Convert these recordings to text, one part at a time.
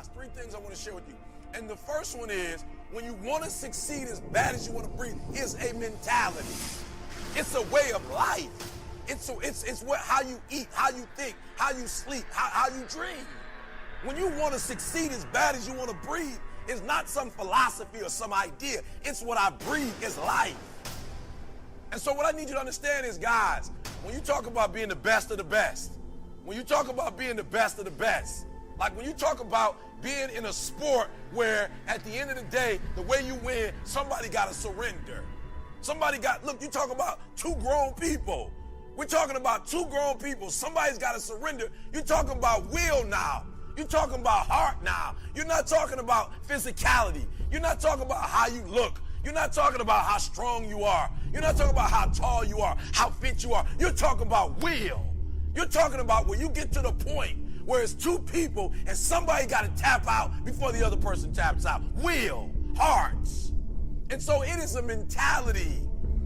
guys. 3 things I want to share with you. And the first one is, when you want to succeed as bad as you want to breathe, is a mentality. It's a way of life. It's how you eat, how you think, how you sleep, how you dream. When you want to succeed as bad as you want to breathe, it's not some philosophy or some idea. It's what I breathe. It's life. And so what I need you to understand is, guys, when you talk about being the best of the best, when you talk about being the best of the best, like when you talk about being in a sport where at the end of the day, the way you win, somebody got to surrender. Look, you talk about 2 grown people. We're talking about 2 grown people. Somebody's got to surrender. You're talking about will now. You're talking about heart now. You're not talking about physicality. You're not talking about how you look. You're not talking about how strong you are. You're not talking about how tall you are, how fit you are. You're talking about will. You're talking about where you get to the point where it's 2 people and somebody got to tap out before the other person taps out. Will, hearts. And so it is a mentality.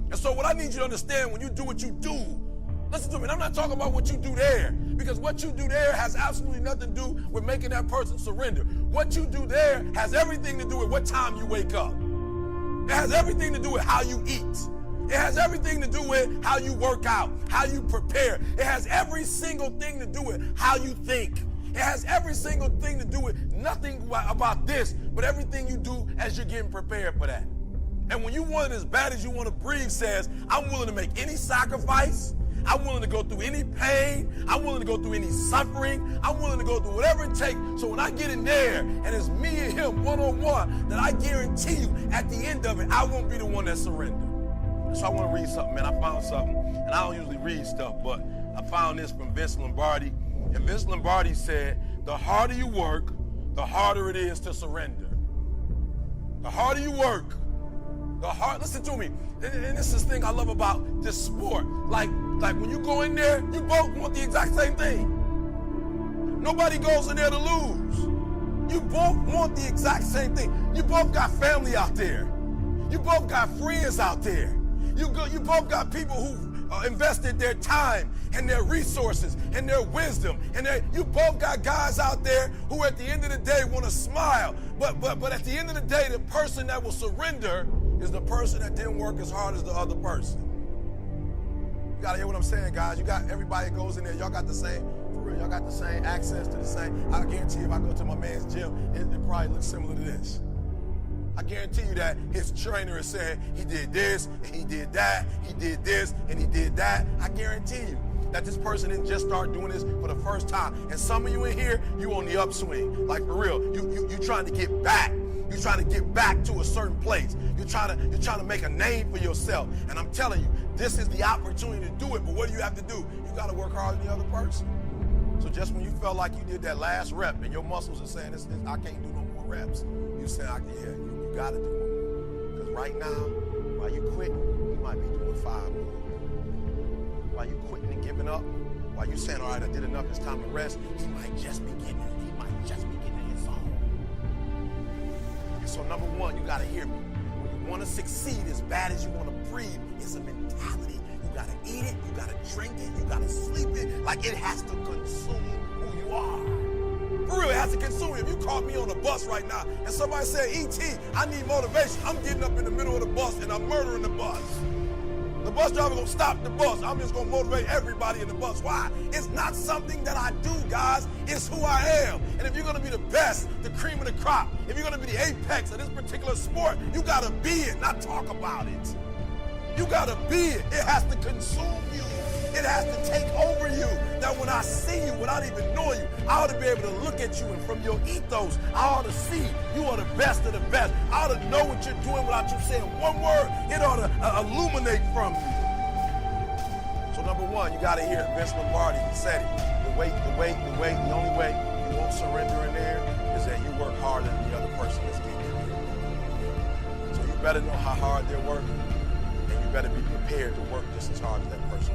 And so what I need you to understand, when you do what you do, listen to me, I'm not talking about what you do there, because what you do there has absolutely nothing to do with making that person surrender. What you do there has everything to do with what time you wake up. It has everything to do with how you eat. It has everything to do with how you work out, how you prepare. It has every single thing to do with how you think. It has every single thing to do with nothing about this, but everything you do as you're getting prepared for that. And when you want it as bad as you want to breathe says, I'm willing to make any sacrifice. I'm willing to go through any pain. I'm willing to go through any suffering. I'm willing to go through whatever it takes. So when I get in there and it's me and him one-on-one, then I guarantee you at the end of it, I won't be the one that surrendered. So I want to read something, man. I found something, and I don't usually read stuff, but I found this from Vince Lombardi. And Vince Lombardi said, the harder you work, the harder it is to surrender. The harder you work, listen to me. And this is the thing I love about this sport. Like when you go in there, you both want the exact same thing. Nobody goes in there to lose. You both want the exact same thing. You both got family out there. You both got friends out there. You both got people who invested their time and their resources and their wisdom. And you both got guys out there who at the end of the day want to smile. But at the end of the day, the person that will surrender is the person that didn't work as hard as the other person. You gotta hear what I'm saying, guys. You got everybody that goes in there, y'all got the same, for real, y'all got the same access to the same. I guarantee you if I go to my man's gym, it probably looks similar to this. I guarantee you that his trainer is saying he did this and he did that, he did this and he did that. I guarantee you that this person didn't just start doing this for the first time. And some of you in here, you on the upswing. Like for real, you trying to get back. You're trying to get back to a certain place. You're trying to make a name for yourself. And I'm telling you, this is the opportunity to do it. But what do you have to do? You got to work harder than the other person. So just when you felt like you did that last rep and your muscles are saying, I can't do no more reps, you say, yeah, you got to do one more. Because right now, while you quit, you might be doing 5 more. While you quitting and giving up, while you saying, all right, I did enough, it's time to rest, he might just be getting his zone. And so number one, you got to hear me. When you want to succeed as bad as you want to breathe, it's a mentality. You got to eat it, you got to drink it, you got to sleep it, like it has to consume who you are. For real, it has to consume you. If you caught me on a bus right now and somebody said, E.T., I need motivation, I'm getting up in the middle of the bus and I'm murdering the bus. The bus driver gonna stop the bus. I'm just gonna motivate everybody in the bus. Why? It's not something that I do, guys. It's who I am. And if you're gonna be the best, the cream of the crop, if you're gonna be the apex of this particular sport, you gotta be it, not talk about it. You gotta be it. It has to consume you. It has to take over you. That when I see you, without even knowing you, I ought to be able to look at you, and from your ethos, I ought to see you are the best of the best. I ought to know what you're doing without you saying one word. It ought to illuminate from you. So number one, you got to hear Vince Lombardi said it. The only way you won't surrender in there is that you work harder than the other person that's getting in there. So you better know how hard they're working, and you better be prepared to work just as hard as that person.